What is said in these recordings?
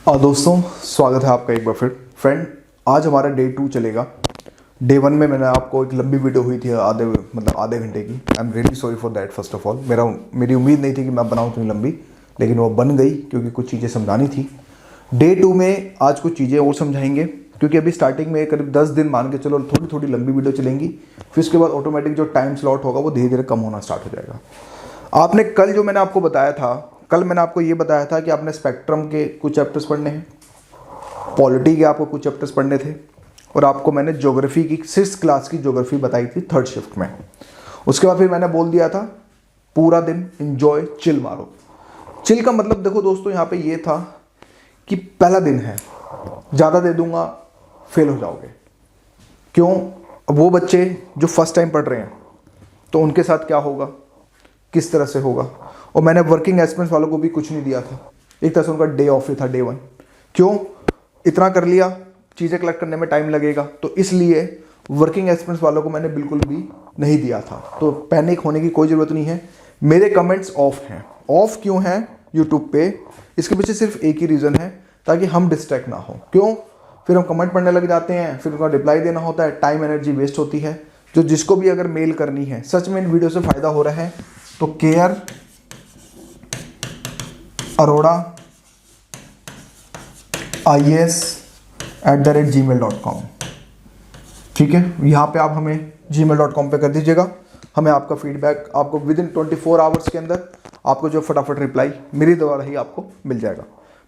दोस्तों स्वागत है आपका एक बार फिर। फ्रेंड, आज हमारा डे 2 चलेगा। डे 1 में मैंने आपको एक लंबी वीडियो हुई थी आधे घंटे की। I am really sorry for that. First of all मेरी उम्मीद नहीं थी कि मैं बनाऊँ इतनी लंबी, लेकिन वो बन गई क्योंकि कुछ चीज़ें समझानी थी। डे 2 में आज कुछ चीज़ें और समझाएंगे, क्योंकि अभी स्टार्टिंग में करीब 10 दिन मान के चलो थोड़ी थोड़ी लंबी वीडियो चलेंगी, फिर उसके बाद ऑटोमेटिक जो टाइम स्लॉट होगा वो धीरे धीरे कम होना स्टार्ट हो जाएगा। आपने कल जो मैंने आपको बताया था, कल मैंने आपको ये बताया था कि आपने स्पेक्ट्रम के कुछ चैप्टर्स पढ़ने हैं, पॉलिटी के आपको कुछ चैप्टर्स पढ़ने थे, और आपको मैंने ज्योग्राफी की 6th क्लास की ज्योग्राफी बताई थी 3rd शिफ्ट में। उसके बाद फिर मैंने बोल दिया था पूरा दिन एंजॉय चिल मारो। चिल का मतलब देखो दोस्तों, यहाँ पे ये था कि पहला दिन है, ज़्यादा दे दूंगा फेल हो जाओगे। क्यों? वो बच्चे जो फर्स्ट टाइम पढ़ रहे हैं तो उनके साथ क्या होगा, किस तरह से होगा। और मैंने वर्किंग एक्सपीरियंस वालों को भी कुछ नहीं दिया था, एक तरह से उनका डे ऑफ ही था, डे 1। क्यों? इतना कर लिया, चीज़ें कलेक्ट करने में टाइम लगेगा, तो इसलिए वर्किंग एक्सपीरियंस वालों को मैंने बिल्कुल भी नहीं दिया था। तो पैनिक होने की कोई ज़रूरत नहीं है। मेरे कमेंट्स ऑफ हैं। ऑफ क्यों हैं यूट्यूब पे? इसके पीछे सिर्फ एक ही रीज़न है, ताकि हम डिस्ट्रैक्ट ना हो। क्यों? फिर हम कमेंट पढ़ने लग जाते हैं, फिर उनका रिप्लाई देना होता है, टाइम एनर्जी वेस्ट होती है। जो जिसको भी अगर मेल करनी है, सच में इन वीडियो से फ़ायदा हो रहा है, तो केयर अरोड़ा IAS@gmail.com, ठीक है। यहाँ पे आप हमें gmail.com पे कर दीजिएगा। हमें आपका फीडबैक आपको विद इन 24 आवर्स के अंदर आपको जो फटाफट रिप्लाई मेरे द्वारा ही आपको मिल जाएगा।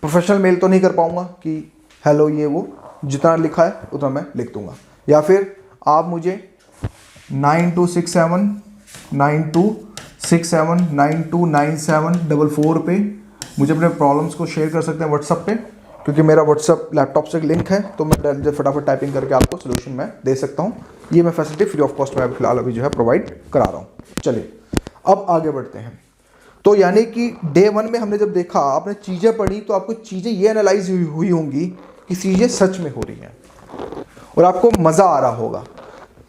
प्रोफेशनल मेल तो नहीं कर पाऊँगा कि हेलो ये वो, जितना लिखा है उतना मैं लिख दूँगा। या फिर आप मुझे 92679267929744 पे मुझे अपने प्रॉब्लम्स को शेयर कर सकते हैं व्हाट्सएप पे, क्योंकि मेरा व्हाट्सएप लैपटॉप से लिंक है, तो मैं फटाफट टाइपिंग करके आपको सोल्यूशन मैं दे सकता हूँ। ये मैं फैसिलिटी फ्री ऑफ कॉस्ट में फिलहाल अभी जो है प्रोवाइड करा रहा हूँ। चलिए अब आगे बढ़ते हैं। तो यानी कि डे 1 में हमने जब देखा, आपने चीज़ें पढ़ी, तो आपको चीज़ें ये एनालाइज हुई होंगी कि चीज़ें सच में हो रही हैं और आपको मज़ा आ रहा होगा।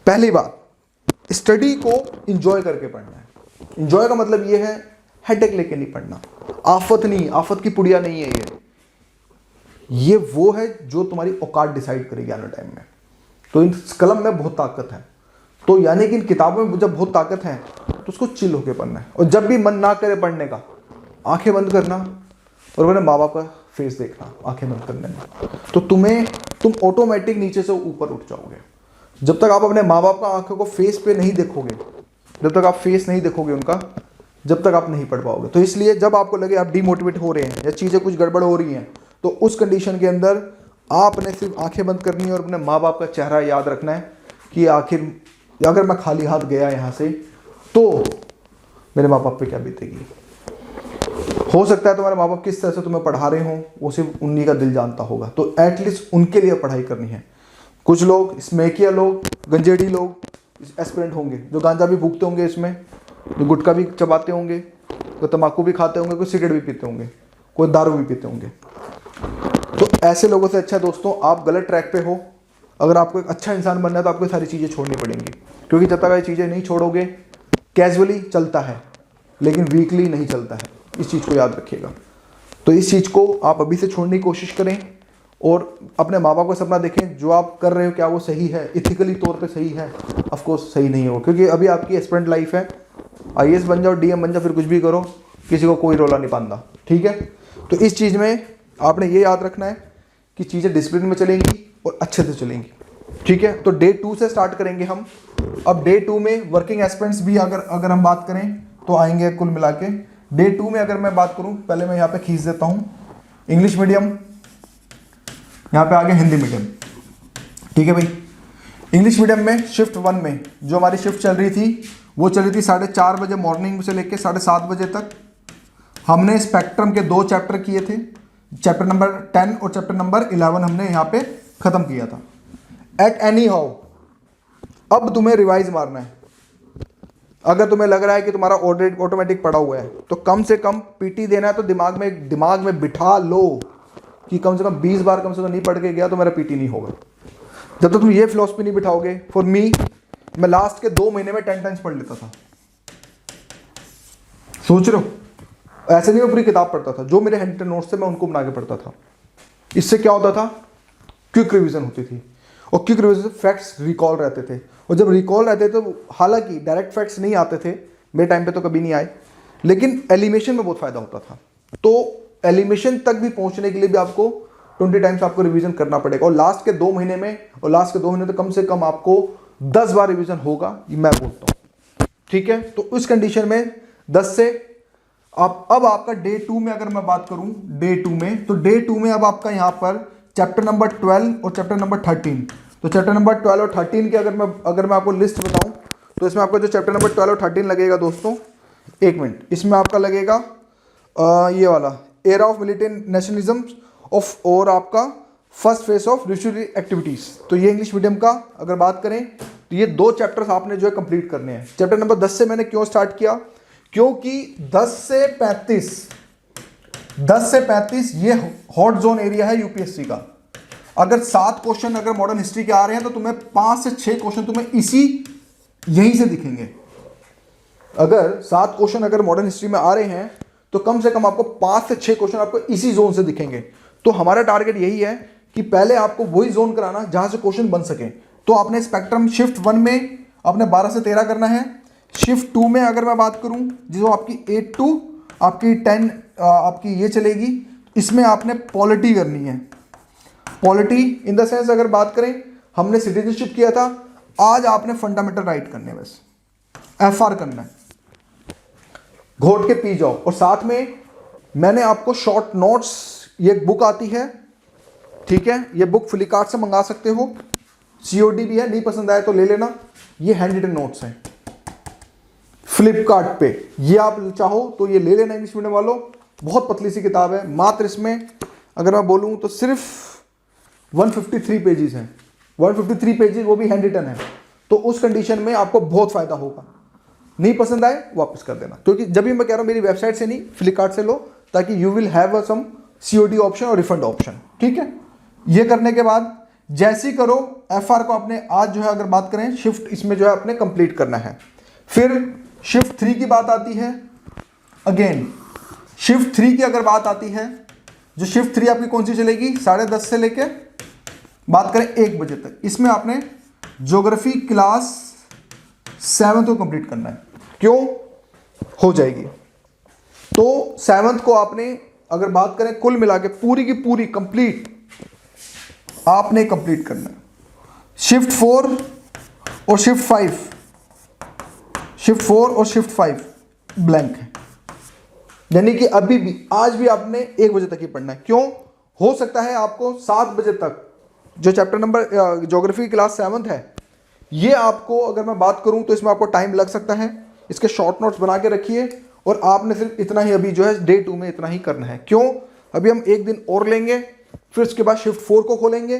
पहली बात, स्टडी को इंजॉय करके पढ़ना है। इंजॉय का मतलब ये है हेडेक लेके नहीं पढ़ना, आफत नहीं, आफत की पुड़िया नहीं है ये वो है जो तुम्हारी औकात डिसाइड करेगी आने टाइम में। तो इन कलम में बहुत ताकत है, तो यानी कि इन किताबों में जब बहुत ताकत है तो उसको चिल होके पढ़ना है। और जब भी मन ना करे पढ़ने का, आंखें बंद करना और अपने माँ बाप का फेस देखना आंखें बंद करने में, तो तुम ऑटोमेटिक नीचे से ऊपर उठ जाओगे। जब तक आप अपने माँ बाप का आंखों को फेस पे नहीं देखोगे, जब तक आप फेस नहीं देखोगे उनका, जब तक आप नहीं पढ़ पाओगे। तो इसलिए जब आपको लगे आप डिमोटिवेट हो रहे हैं या चीज़ें कुछ गड़बड़ हो रही हैं, तो उस कंडीशन के अंदर आपने सिर्फ आंखें बंद करनी है और अपने माँ बाप का चेहरा याद रखना है कि आखिर अगर मैं खाली हाथ गया यहाँ से तो मेरे माँ बाप पे क्या बीतेगी। हो सकता है तुम्हारे माँ बाप किस तरह से तुम्हें पढ़ा रहे हों वो सिर्फ उन्हीं का दिल जानता होगा, तो एटलीस्ट उनके लिए पढ़ाई करनी है। कुछ लोग स्मैकिया लोग, गंजेड़ी लोग एस्पिरेंट होंगे जो गांजा भी फूकते होंगे, इसमें जो गुटखा भी चबाते होंगे, कोई तम्बाकू भी खाते होंगे, कोई सिगरेट भी पीते होंगे, कोई दारू भी पीते होंगे। तो ऐसे लोगों से अच्छा दोस्तों आप गलत ट्रैक पे हो। अगर आपको एक अच्छा इंसान बनना है तो आपको सारी चीज़ें छोड़नी पड़ेंगी, क्योंकि जब तक ये चीज़ें नहीं छोड़ोगे, कैजुअली चलता है लेकिन वीकली नहीं चलता है, इस चीज़ को याद रखिएगा। तो इस चीज़ को आप अभी से छोड़ने की कोशिश करें और अपने माँ बाप का सपना देखें। जो आप कर रहे हो क्या वो सही है, इथिकली तौर पे सही है? ऑफ कोर्स सही नहीं हो, क्योंकि अभी आपकी एस्पिरेंट लाइफ है। IAS बन जाओ, DM बन जाओ, फिर कुछ भी करो, किसी को कोई रोला नहीं पाता, ठीक है। तो इस चीज़ में आपने ये याद रखना है कि चीज़ें डिसिप्लिन में चलेंगी और अच्छे से चलेंगी, ठीक है। तो डे 2 से स्टार्ट करेंगे हम। अब डे 2 में वर्किंग एक्सपेरियंस भी अगर हम बात करें तो आएंगे कुल मिला के। डे 2 में अगर मैं बात करूं, पहले मैं यहाँ पे खींच देता हूँ इंग्लिश मीडियम, यहाँ पे आगे हिंदी मीडियम, ठीक है भाई। इंग्लिश मीडियम में शिफ्ट 1 में जो हमारी शिफ्ट चल रही थी वो चल रही थी 4:30 बजे मॉर्निंग से लेकर 7:30 बजे तक। हमने स्पेक्ट्रम के 2 चैप्टर किए थे, चैप्टर नंबर 10 और चैप्टर नंबर 11 हमने यहाँ पे खत्म किया था। एट एनी हाउ अब तुम्हें रिवाइज मारना है। अगर तुम्हें लग रहा है कि तुम्हारा ऑटोमेटिक पड़ा हुआ है तो कम से कम PT देना है तो दिमाग में बिठा लो कि कम से कम 20 बार कम से कम नहीं पढ़ के गया तो मेरा PT नहीं होगा। जब तक तुम ये फिलॉसफी नहीं बिठाओगे, फॉर मी, मैं लास्ट के 2 महीने में 10 टाइम्स पढ़ लेता था। सोच रहे हो? ऐसे नहीं मैं पूरी किताब पढ़ता था, जो मेरे हैंड नोट्स थे मैं उनको बना के पढ़ता था। इससे क्या होता था, क्विक रिवीजन होती थी, और क्विक रिवीजन से फैक्ट्स रिकॉल रहते थे, और जब रिकॉल रहते थे तो हालांकि डायरेक्ट फैक्ट्स नहीं आते थे, मेरे टाइम पे तो कभी नहीं आए, लेकिन एलिमिनेशन में बहुत फायदा होता था। तो एलिमिनेशन तक भी पहुंचने के लिए भी आपको 20 टाइम्स आपको रिवीजन करना पड़ेगा, और लास्ट के 2 महीने में, और लास्ट के 2 महीने तो कम से कम आपको 10 बार रिवीजन होगा, ये मैं बोलता हूँ, ठीक है। तो उस कंडीशन में 10 से अब आपका डे 2 में अगर मैं बात करूं, डे 2 में, तो डे 2 में अब आपका यहां पर चैप्टर नंबर 12 और चैप्टर नंबर 13, तो चैप्टर नंबर 12 और 13 की अगर मैं आपको लिस्ट बताऊं, तो इसमें आपका जो चैप्टर नंबर 12 और 13 लगेगा दोस्तों, 1 मिनट, इसमें आपका लगेगा ये वाला era of militant nationalism of, और आपका first phase of ritual activities. तो ये इंग्लिश मीडियम का अगर बात करें तो ये 2 चैप्टर्स आपने जो है कंप्लीट करने हैं। चैप्टर नंबर 10 से मैंने क्यों स्टार्ट किया, क्योंकि 10 से 35 ये हॉट जोन एरिया है यूपीएससी का। अगर 7 क्वेश्चन अगर मॉडर्न हिस्ट्री के आ रहे हैं तो तुम्हें 5 से 6 क्वेश्चन तुम्हें यहीं से दिखेंगे। अगर 7 क्वेश्चन अगर मॉडर्न हिस्ट्री में आ रहे हैं तो कम से कम आपको 5 से 6 क्वेश्चन आपको इसी जोन से दिखेंगे। तो हमारा टारगेट यही है कि पहले आपको वही जोन कराना जहां से क्वेश्चन बन सके। तो आपने स्पेक्ट्रम शिफ्ट 1 में आपने 12 से 13 करना है। शिफ्ट 2 में अगर मैं बात करूं, जो आपकी 8 to आपकी 10 आपकी ये चलेगी, इसमें आपने पॉलिटी करनी है। पॉलिटी इन द सेंस अगर बात करें, हमने सिटीजनशिप किया था, आज आपने फंडामेंटल राइट करने हैं, बस एफआर करना है, घोट के पी जाओ। और साथ में मैंने आपको शॉर्ट नोट्स, ये बुक आती है, ठीक है, ये बुक फ्लिपकार्ट से मंगा सकते हो, सीओडी भी है, नहीं पसंद आए तो ले लेना। ये हैंड रिटन नोट्स हैं फ्लिपकार्ट पे, ये आप चाहो तो ये ले लेना इंग्लिश मीडियम वालों। बहुत पतली सी किताब है, मात्र इसमें अगर मैं बोलूं तो सिर्फ 153 पेजेस हैं, 153 पेजेस, वो भी हैंड रिटन है। तो उस कंडीशन में आपको बहुत फायदा होगा। नहीं पसंद आए वापस कर देना, क्योंकि जब भी मैं कह रहा हूं मेरी वेबसाइट से नहीं, फ्लिपकार्ट से लो, ताकि you will have some COD option और रिफंड ऑप्शन, ठीक है। ये करने के बाद जैसे ही करो, एफआर को आपने आज जो है अगर बात करें शिफ्ट, इसमें जो है आपने कंप्लीट करना है। फिर शिफ्ट 3 की बात आती है, अगेन शिफ्ट 3 की अगर बात आती है, जो शिफ्ट 3 आपकी कौन सी चलेगी, 10:30 से लेके बात करें 1 बजे तक, इसमें आपने ज्योग्राफी क्लास 7 को कंप्लीट करना है। क्यों हो जाएगी, तो 7 को आपने अगर बात करें कुल मिला के पूरी की पूरी कंप्लीट आपने कंप्लीट करना है। शिफ्ट 4 और शिफ्ट 5 ब्लैंक है, यानी कि अभी भी आज भी आपने 1 बजे तक ही पढ़ना है। क्यों, हो सकता है आपको 7 बजे तक जो चैप्टर नंबर ज्योग्राफी क्लास 7 है, ये आपको अगर मैं बात करूं तो इसमें आपको टाइम लग सकता है। इसके शॉर्ट नोट्स बना के रखिए, और आपने सिर्फ इतना ही अभी जो है डे 2 में इतना ही करना है। क्यों, अभी हम 1 दिन और लेंगे, फिर उसके बाद शिफ्ट 4 को खोलेंगे,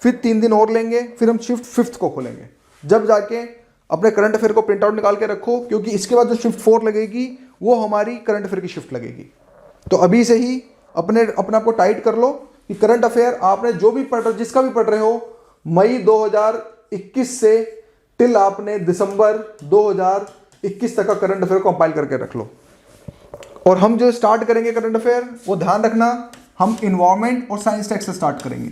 फिर 3 दिन और लेंगे, फिर हम शिफ्ट 5 को खोलेंगे। जब जाके अपने करंट अफेयर को प्रिंट आउट निकाल के रखो, क्योंकि इसके बाद जो शिफ्ट 4 लगेगी वो हमारी करंट अफेयर की शिफ्ट लगेगी। तो अभी से ही अपने आप को टाइट कर लो कि करंट अफेयर आपने जो भी पढ़ रहे, जिसका भी पढ़ रहे हो, मई 2021 से टिल आपने दिसंबर 2021 तक का करंट अफेयर कंपाइल करके रख लो। और हम जो स्टार्ट करेंगे करंट अफेयर, वो ध्यान रखना, हम इन्वायरमेंट और साइंस टेक से स्टार्ट करेंगे।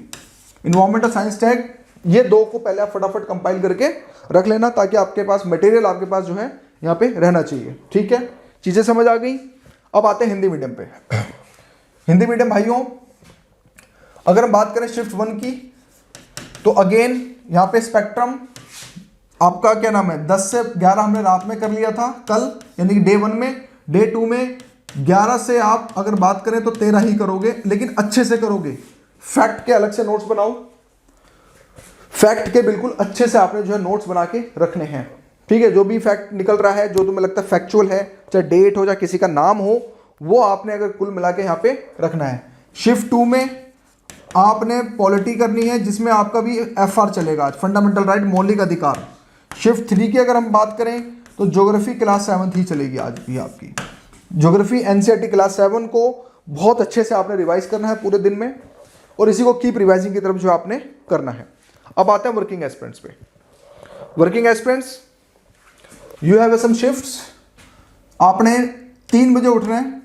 इन्वायरमेंट और साइंस टेक, ये 2 को पहले आप फटाफट कंपाइल करके रख लेना, ताकि आपके पास मटेरियल आपके पास जो है यहाँ पे रहना चाहिए, ठीक है। चीजें समझ आ गई। अब आते हैं हिंदी मीडियम पे। हिंदी मीडियम भाइयों, अगर हम बात करें शिफ्ट 1 की, तो अगेन यहाँ पे स्पेक्ट्रम आपका क्या नाम है, 10 से 11 हमने रात में कर लिया था कल, यानी कि डे 1 में। डे 2 में 11 से आप अगर बात करें तो 13 ही करोगे, लेकिन अच्छे से करोगे। फैक्ट के अलग से नोट्स बनाओ, फैक्ट के बिल्कुल अच्छे से आपने जो है नोट्स बना के रखने हैं, ठीक है। जो भी फैक्ट निकल रहा है, जो तुम्हें लगता है फैक्चुअल है, चाहे डेट हो चाहे किसी का नाम हो, वो आपने अगर कुल मिला के यहाँ पे रखना है। शिफ्ट 2 में आपने पॉलिटी करनी है, जिसमें आपका भी एफआर चलेगा, फंडामेंटल राइट, मौलिक अधिकार। शिफ्ट 3 की अगर हम बात करें तो ज्योग्राफी क्लास 7 ही चलेगी आज भी आपकी। ज्योग्राफी एनसीईआरटी क्लास 7 को बहुत अच्छे से आपने रिवाइज करना है पूरे दिन में, और इसी को कीप रिवाइजिंग की तरफ जो आपने करना है। अब आते हैं वर्किंग एस्पिरेंट्स पे। Working aspirants, you have some shifts, आपने 3 बजे उठ रहे हैं,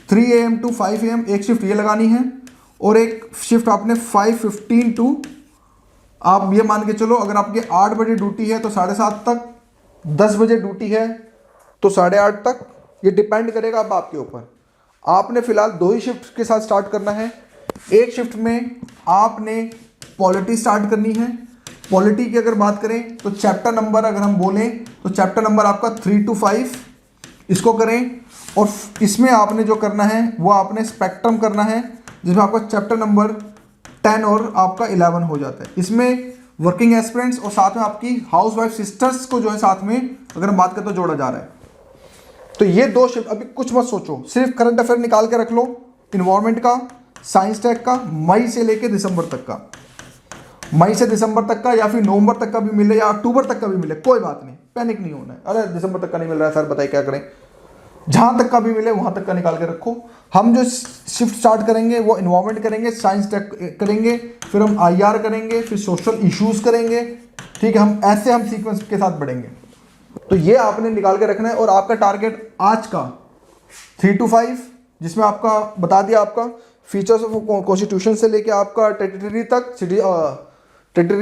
3 AM to 5 AM एक शिफ्ट ये लगानी है, और एक शिफ्ट आपने 5:15 टू, आप ये मान के चलो अगर आपकी 8 बजे ड्यूटी है तो 7:30 तक, 10 बजे ड्यूटी है तो 8:30 तक। ये डिपेंड करेगा अब आपके ऊपर। आपने फिलहाल 2 ही शिफ्ट के साथ स्टार्ट करना है। एक शिफ्ट में आपने पॉलिटी स्टार्ट करनी है। पॉलिटी की अगर बात करें तो चैप्टर नंबर अगर हम बोलें तो चैप्टर नंबर आपका 3 to 5 इसको करें, और इसमें आपने जो करना है वो आपने स्पेक्ट्रम करना है, जिसमें आपका चैप्टर नंबर 10 और आपका 11 हो जाता है। इसमें वर्किंग एस्पिरेंट्स और साथ में आपकी हाउस वाइफ सिस्टर्स को जो है साथ में अगर हम बात करें तो जोड़ा जा रहा है। तो ये 2 शिफ्ट, अभी कुछ मत सोचो, सिर्फ करंट अफेयर निकाल के रख लो, इन्वायरमेंट का, साइंस टेक का, मई से लेके दिसंबर तक का, मई से दिसंबर तक का, या फिर नवंबर तक का भी मिले या अक्टूबर तक का भी मिले, कोई बात नहीं, पैनिक नहीं होना है। अरे दिसंबर तक का नहीं मिल रहा है सर, बताइए क्या करें। जहां तक का भी मिले वहां तक का निकाल के रखो। हम जो शिफ्ट स्टार्ट करेंगे वो इन्वायरमेंट करेंगे, साइंस टेक करेंगे, फिर हम IR करेंगे, फिर सोशल इश्यूज करेंगे, ठीक है। हम ऐसे सीक्वेंस के साथ बढ़ेंगे। तो ये आपने निकाल के रखना है। और आपका टारगेट आज का 3 to 5, जिसमें आपका बता दिया आपका फीचर्स ऑफ कॉन्स्टिट्यूशन से लेके आपका टेरिटरी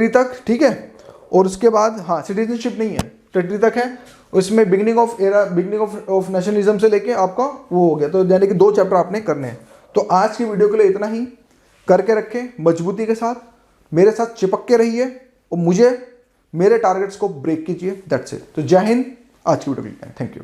तक, ठीक है। और उसके बाद हाँ सिटीजनशिप नहीं है, टेरिटरी तक है। उसमें बिगिनिंग ऑफ नेशनलिज्म से लेके आपका वो हो गया। तो यानी कि 2 चैप्टर आपने करने हैं। तो आज की वीडियो के लिए इतना ही। करके रखें मजबूती के साथ, मेरे साथ चिपक के रहिए और मुझे मेरे टारगेट्स को ब्रेक कीजिए। That's it. तो जय हिंद। आज की वीडियो के लिए थैंक यू।